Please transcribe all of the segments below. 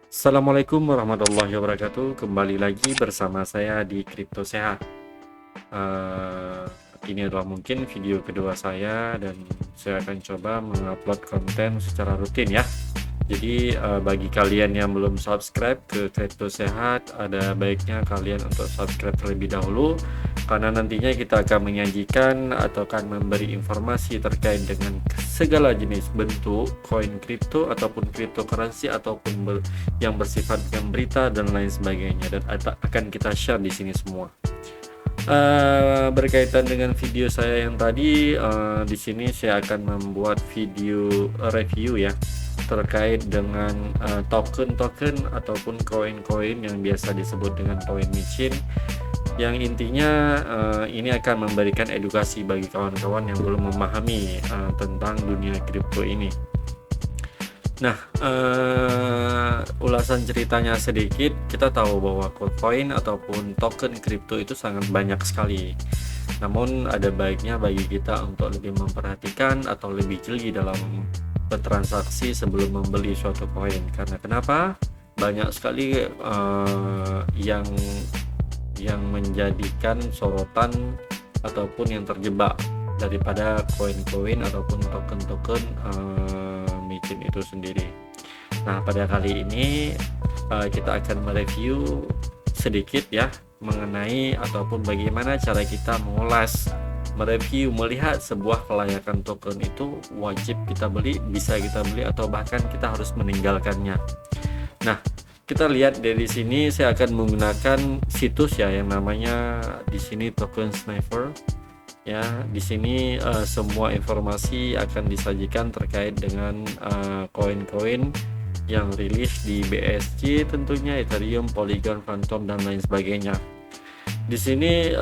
Assalamualaikum warahmatullahi wabarakatuh. Kembali lagi bersama saya di Kripto Sehat. Eh, ini adalah mungkin video kedua saya dan saya akan coba mengupload konten secara rutin ya. Jadi bagi kalian yang belum subscribe ke Kripto Sehat, ada baiknya kalian untuk subscribe terlebih dahulu karena nantinya kita akan menyajikan atau akan memberi informasi terkait dengan segala jenis bentuk koin kripto ataupun cryptocurrency ataupun yang bersifat dengan berita dan lain sebagainya, dan akan kita share di sini semua. Berkaitan dengan video saya yang tadi, di sini saya akan membuat video review ya terkait dengan token-token ataupun koin-koin yang biasa disebut dengan koin micin, yang intinya ini akan memberikan edukasi bagi kawan-kawan yang belum memahami tentang dunia kripto ini. Nah, ulasan ceritanya sedikit, kita tahu bahwa koin ataupun token kripto itu sangat banyak sekali. Namun ada baiknya bagi kita untuk lebih memperhatikan atau lebih jeli dalam bertransaksi sebelum membeli suatu koin. Karena kenapa? Banyak sekali yang menjadikan sorotan ataupun yang terjebak daripada koin-koin ataupun token-token micin itu sendiri. Nah, pada kali ini kita akan mereview sedikit ya mengenai ataupun bagaimana cara kita mengulas, mereview, melihat sebuah kelayakan token itu wajib kita beli, bisa kita beli, atau bahkan kita harus meninggalkannya. Nah, kita lihat dari sini saya akan menggunakan situs ya yang namanya di sini Token Sniper. Ya, di sini semua informasi akan disajikan terkait dengan koin-koin yang rilis di BSC, tentunya Ethereum, Polygon, Phantom dan lain sebagainya. Di sini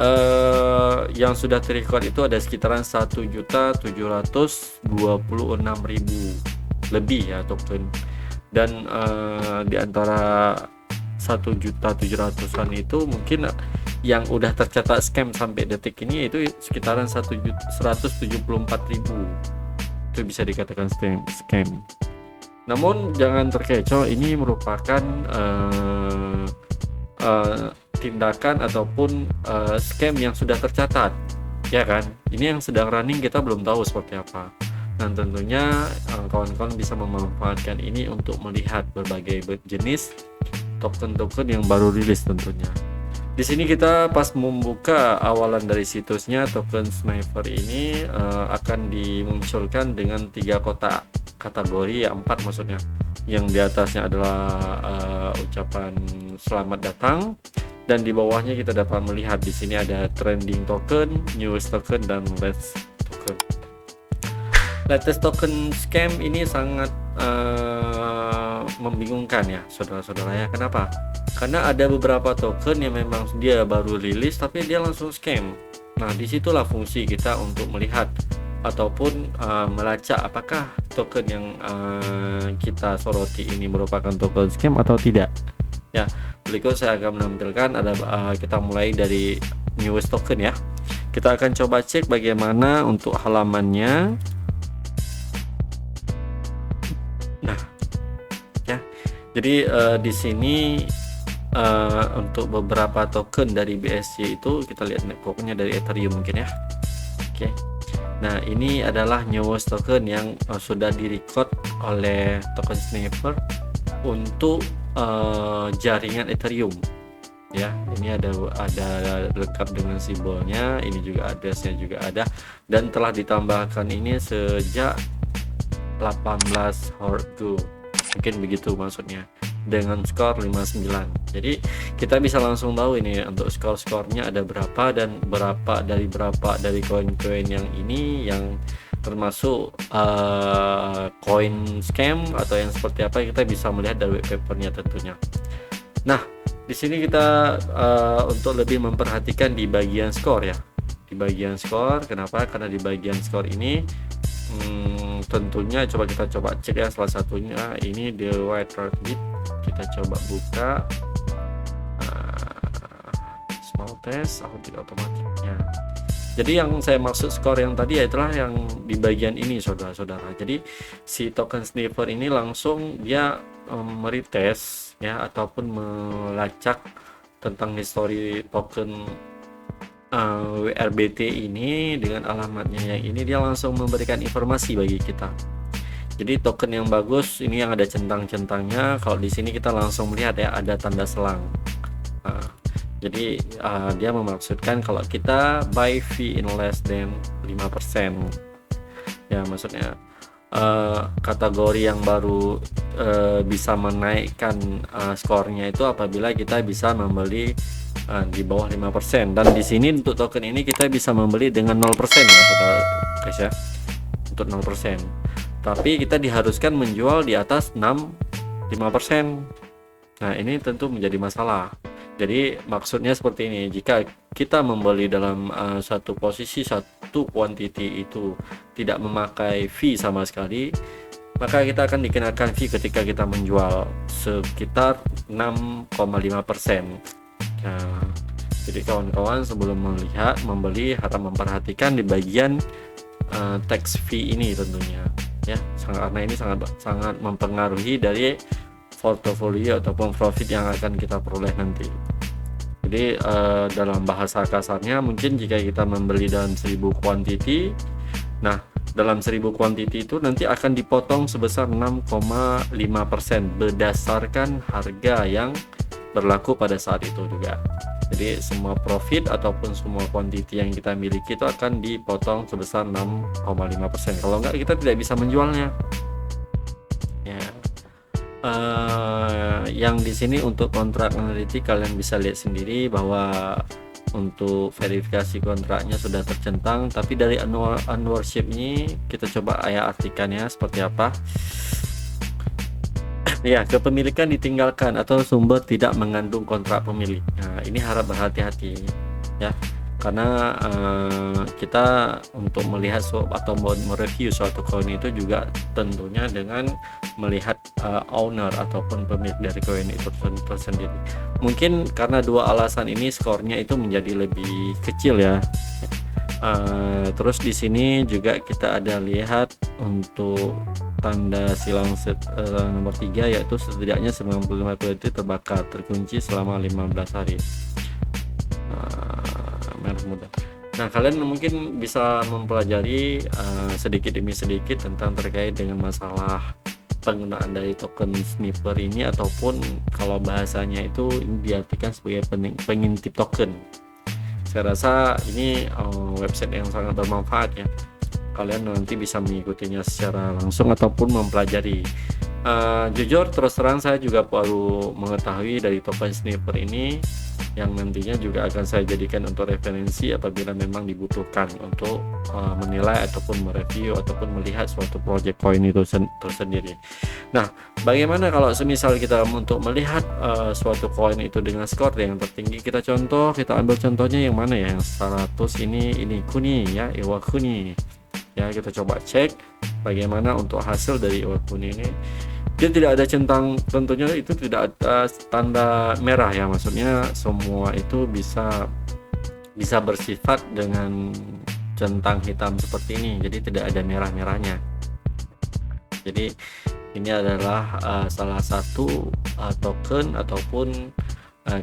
yang sudah terrecord itu ada sekitaran 1.726.000 lebih ya token, dan di antara 1.700.000-an itu mungkin yang udah tercatat scam sampai detik ini itu sekitaran 174.000. Itu bisa dikatakan scam. Namun jangan terkecoh, ini merupakan tindakan ataupun scam yang sudah tercatat, ya kan? Ini yang sedang running kita belum tahu seperti apa. Dan tentunya kawan-kawan bisa memanfaatkan ini untuk melihat berbagai jenis token-token yang baru rilis tentunya. Di sini kita pas membuka awalan dari situsnya, Token Sniper ini akan dimunculkan dengan 3 kotak kategori, ya 4 maksudnya. Yang di atasnya adalah ucapan selamat datang, dan di bawahnya kita dapat melihat di sini ada trending token, newest token, dan latest token. Latest token scam ini sangat membingungkan ya saudara-saudara ya. Kenapa? Karena ada beberapa token yang memang dia baru rilis tapi dia langsung scam. Nah, disitulah fungsi kita untuk melihat ataupun melacak apakah token yang kita soroti ini merupakan token scam atau tidak. Ya, berikut saya akan menampilkan ada kita mulai dari newest token ya. Kita akan coba cek bagaimana untuk halamannya. Nah, ya. Jadi di sini untuk beberapa token dari BSC itu kita lihat networknya dari Ethereum mungkin ya. Oke. Nah, ini adalah newest token yang sudah direcord oleh Token Sniper untuk jaringan Ethereum. Ya, ini ada lengkap dengan simbolnya, ini juga addressnya juga ada, dan telah ditambahkan ini sejak 18 hours ago. Mungkin begitu maksudnya, dengan skor 59. Jadi kita bisa langsung tahu ini untuk skor-skornya ada berapa dan berapa dari koin-koin yang ini yang termasuk koin scam atau yang seperti apa, kita bisa melihat dari white papernya tentunya. Nah, di sini kita untuk lebih memperhatikan di bagian skor ya. Di bagian skor, kenapa? Karena di bagian skor ini tentunya kita coba cek ya, salah satunya ini the white rabbit. Kita coba buka small test audit otomatiknya. Jadi yang saya maksud skor yang tadi itulah yang di bagian ini saudara-saudara. Jadi si token sniper ini langsung dia meretest ya ataupun melacak tentang histori token WRBT ini dengan alamatnya yang ini, dia langsung memberikan informasi bagi kita. Jadi token yang bagus ini yang ada centang-centangnya. Kalau di sini kita langsung melihat ya ada tanda selang. Jadi dia memaksudkan kalau kita buy fee in less than 5%. Ya, maksudnya kategori yang baru bisa menaikkan skornya itu apabila kita bisa membeli di bawah 5%. Dan di sini untuk token ini kita bisa membeli dengan 0% ya guys ya. Untuk 0%. Tapi kita diharuskan menjual di atas 5%. Nah, ini tentu menjadi masalah. Jadi maksudnya seperti ini, jika kita membeli dalam satu posisi, satu quantity itu tidak memakai fee sama sekali, maka kita akan dikenakan fee ketika kita menjual sekitar 6,5%. Nah, jadi kawan-kawan sebelum membeli harus memperhatikan di bagian tax fee ini tentunya ya, karena ini sangat mempengaruhi dari portofolio ataupun profit yang akan kita peroleh nanti. Jadi dalam bahasa kasarnya mungkin jika kita membeli dalam 1000 quantity, nah dalam 1000 quantity itu nanti akan dipotong sebesar 6,5% berdasarkan harga yang berlaku pada saat itu juga. Jadi semua profit ataupun semua quantity yang kita miliki itu akan dipotong sebesar 6,5%. Kalau enggak kita tidak bisa menjualnya. Ya. Yang di sini untuk kontrak analitik kalian bisa lihat sendiri bahwa untuk verifikasi kontraknya sudah tercentang, tapi dari ownership ini kita coba artikan ya seperti apa. Ya, kepemilikan ditinggalkan atau sumber tidak mengandung kontrak pemilik. Nah, ini harap berhati-hati ya, karena kita untuk melihat atau mereview suatu koin itu juga tentunya dengan melihat owner ataupun pemilik dari koin itu tersendiri. Mungkin karena dua alasan ini skornya itu menjadi lebih kecil ya. Terus di sini juga kita ada lihat untuk tanda silang nomor 3, yaitu setidaknya 95 kredit terbakar terkunci selama 15 hari. Merah muda. Nah, kalian mungkin bisa mempelajari sedikit demi sedikit tentang terkait dengan masalah penggunaan dari token sniffer ini, ataupun kalau bahasanya itu diartikan sebagai pengintip token. Saya rasa ini website yang sangat bermanfaat ya. Kalian nanti bisa mengikutinya secara langsung ataupun mempelajari. Jujur terus terang saya juga baru mengetahui dari token sniffer ini, yang nantinya juga akan saya jadikan untuk referensi apabila memang dibutuhkan untuk menilai ataupun mereview ataupun melihat suatu project coin itu tersendiri. Nah, bagaimana kalau semisal kita untuk melihat suatu coin itu dengan skor yang tertinggi, kita ambil contohnya yang mana ya, yang 100 ini Kuni ya, Iwakuni ya. Kita coba cek bagaimana untuk hasil dari Iwakuni ini. Dia tidak ada centang, tentunya itu tidak ada tanda merah ya, maksudnya semua itu bisa bersifat dengan centang hitam seperti ini, jadi tidak ada merah-merahnya. Jadi ini adalah salah satu token ataupun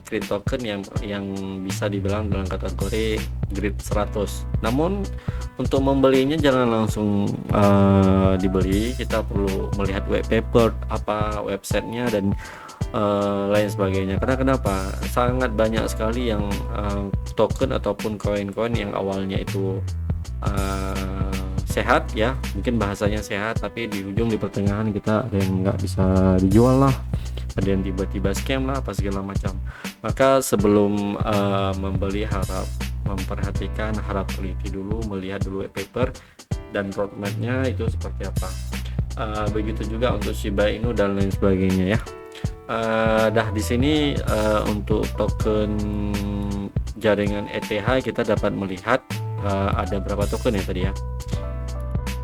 grid token yang bisa dibilang dalam kategori grid 100. Namun untuk membelinya jangan langsung dibeli, kita perlu melihat white paper, apa websitenya dan lain sebagainya. Karena kenapa? Sangat banyak sekali yang token ataupun koin-koin yang awalnya itu sehat ya, mungkin bahasanya sehat, tapi di pertengahan kita ada yang nggak bisa dijual lah, ada yang tiba-tiba scam lah, apa segala macam. Maka sebelum membeli harap memperhatikan, harap teliti dulu, melihat dulu white paper dan roadmapnya itu seperti apa. Begitu juga untuk Shiba Inu dan lain sebagainya ya. Di sini untuk token jaringan ETH kita dapat melihat ada berapa token ya tadi ya.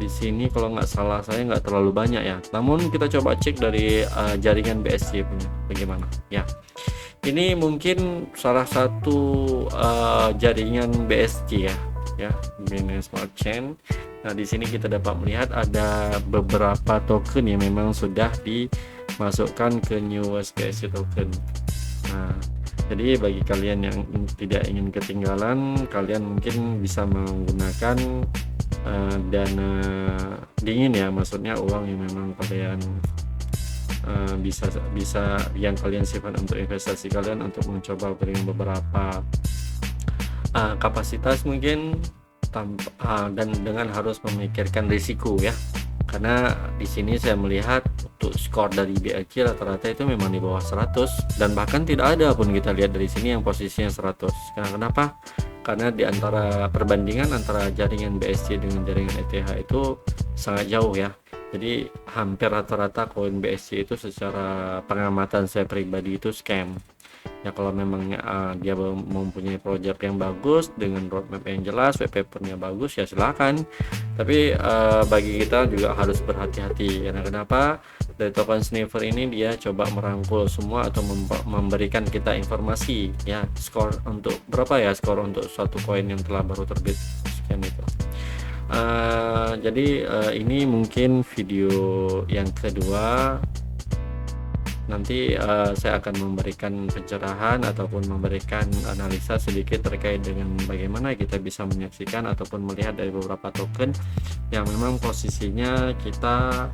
Di sini kalau nggak salah saya nggak terlalu banyak ya. Namun kita coba cek dari jaringan BSC punya bagaimana ya. Ini mungkin salah satu jaringan BSC ya, Binance Smart Chain. Nah, di sini kita dapat melihat ada beberapa token yang memang sudah masukkan ke new USBSC token. Nah, jadi bagi kalian yang tidak ingin ketinggalan, kalian mungkin bisa menggunakan dana dingin ya, maksudnya uang yang memang kalian bisa yang kalian simpan untuk investasi kalian untuk mencoba dengan beberapa kapasitas mungkin dan dengan harus memikirkan risiko ya, karena di sini saya melihat untuk skor dari BLQ rata-rata itu memang di bawah 100 dan bahkan tidak ada pun kita lihat dari sini yang posisinya 100. Kenapa? Karena di antara perbandingan antara jaringan BSC dengan jaringan ETH itu sangat jauh ya. Jadi hampir rata-rata koin BSC itu secara pengamatan saya pribadi itu scam. Ya kalau memang dia mempunyai project yang bagus dengan roadmap yang jelas, white papernya bagus ya silakan. Tapi bagi kita juga harus berhati-hati. Karena kenapa? Dari token sniffer ini dia coba merangkul semua atau memberikan kita informasi ya, skor untuk berapa ya, skor untuk suatu koin yang telah baru terbit sekian itu. Jadi ini mungkin video yang kedua. Nanti saya akan memberikan pencerahan ataupun memberikan analisa sedikit terkait dengan bagaimana kita bisa menyaksikan ataupun melihat dari beberapa token yang memang posisinya kita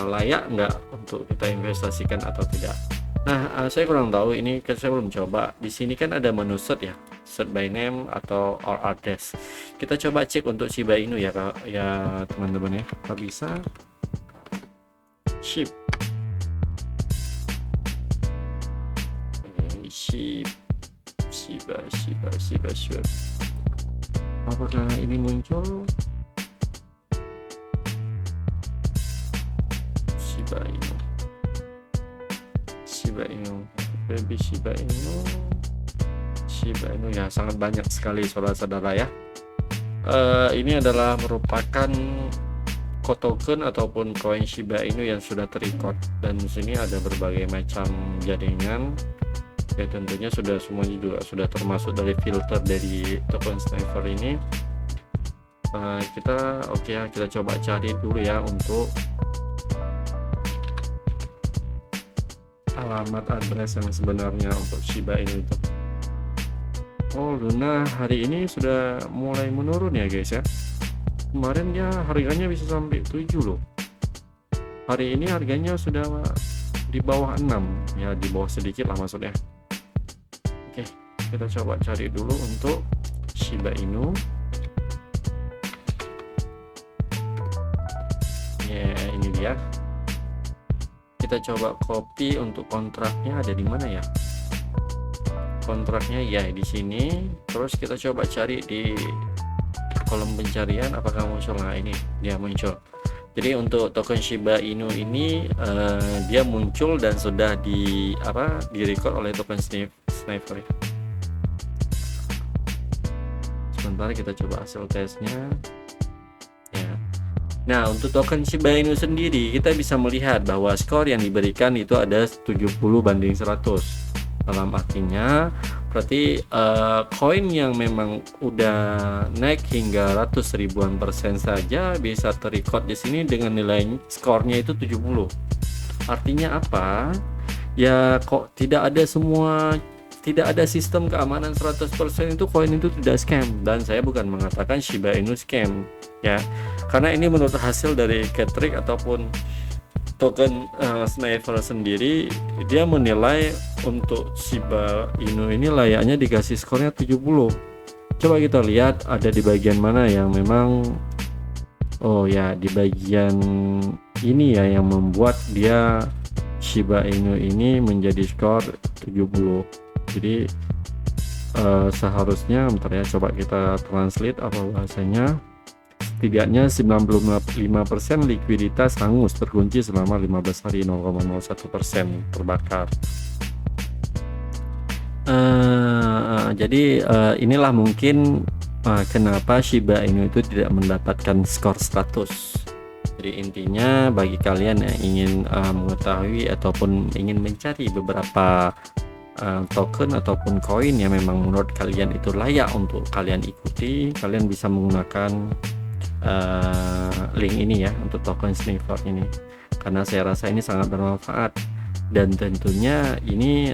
layak nggak untuk kita investasikan atau tidak. Nah, saya kurang tahu ini, kan saya belum coba. Di sini kan ada menu search ya, search by name atau all address. Kita coba cek untuk Shiba Inu ya teman-teman ya. Kalau bisa ship Shiba. Apakah ini muncul? Shiba Inu ya, sangat banyak sekali saudara-saudara ya. Ini adalah merupakan token ataupun koin Shiba Inu yang sudah terrecord, dan di sini ada berbagai macam jaringan ya, tentunya semuanya juga sudah termasuk dari filter dari token sniffer ini. Kita coba cari dulu ya untuk alamat address yang sebenarnya untuk Shiba Inu itu. Oh, Luna hari ini sudah mulai menurun ya guys ya. Kemarin dia harganya bisa sampai 7 loh. Hari ini harganya sudah di bawah 6 ya, di bawah sedikit lah maksudnya. Oke, kita coba cari dulu untuk Shiba Inu. Ya, ini dia. Kita coba copy untuk kontraknya, ada di mana ya? Kontraknya ya di sini. Terus kita coba cari di kolom pencarian apakah muncul. Nah, ini dia muncul. Jadi untuk token Shiba Inu ini dia muncul dan sudah di record oleh token sniffer. Sebentar kita coba hasil tesnya. Ya. Nah, untuk token Shiba Inu sendiri kita bisa melihat bahwa skor yang diberikan itu ada 70/100. Dalam artinya berarti koin yang memang udah naik hingga ratus ribuan persen saja bisa terrecord di sini dengan nilai skornya itu 70. Artinya apa? Ya kok tidak ada sistem keamanan 100% itu koin itu tidak scam, dan saya bukan mengatakan Shiba Inu scam ya. Karena ini menurut hasil dari Ketrick ataupun token sniffer sendiri, dia menilai untuk Shiba Inu ini layaknya dikasih skornya 70. Coba kita lihat ada di bagian mana yang memang, oh ya di bagian ini ya yang membuat dia Shiba Inu ini menjadi skor 70. Jadi seharusnya bentar ya, coba kita translate apa bahasanya. Setidaknya 95% likuiditas hangus terkunci selama 15 hari, 0,01% terbakar. Jadi inilah mungkin kenapa Shiba Inu itu tidak mendapatkan skor 100. Jadi intinya bagi kalian yang ingin mengetahui ataupun ingin mencari beberapa token ataupun koin yang memang menurut kalian itu layak untuk kalian ikuti, kalian bisa menggunakan link ini ya untuk token sniffer ini. karena saya rasa ini sangat bermanfaat dan tentunya ini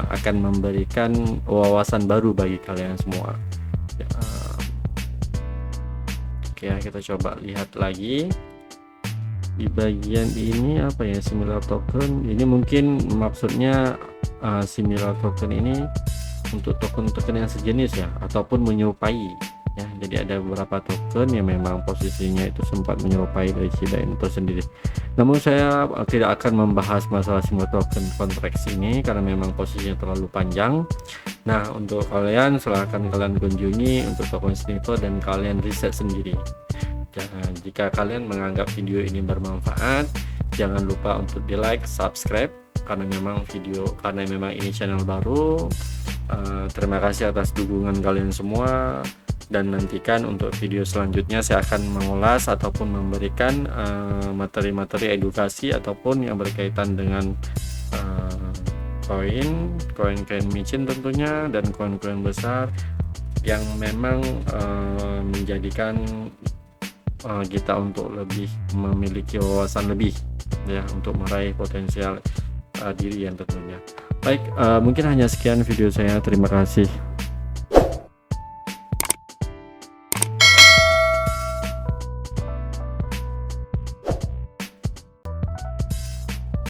akan memberikan wawasan baru bagi kalian semua. Oke ya, kita coba lihat lagi di bagian ini apa ya, similar token. Ini mungkin maksudnya similar token ini untuk token-token yang sejenis ya, ataupun menyerupai ya. Jadi ada beberapa token yang memang posisinya itu sempat menyerupai dari Shiba Inu itu sendiri. Namun saya tidak akan membahas masalah similar token contracts ini karena memang posisinya terlalu panjang. Nah, untuk kalian silahkan kalian kunjungi untuk token Sniffer dan kalian riset sendiri. Jika kalian menganggap video ini bermanfaat, jangan lupa untuk di like, subscribe karena memang ini channel baru. Terima kasih atas dukungan kalian semua, dan nantikan untuk video selanjutnya saya akan mengulas ataupun memberikan materi-materi edukasi ataupun yang berkaitan dengan koin micin tentunya, dan koin-koin besar yang memang menjadikan kita untuk lebih memiliki wawasan lebih ya, untuk meraih potensial diri yang tentunya. Baik, mungkin hanya sekian video saya. Terima kasih.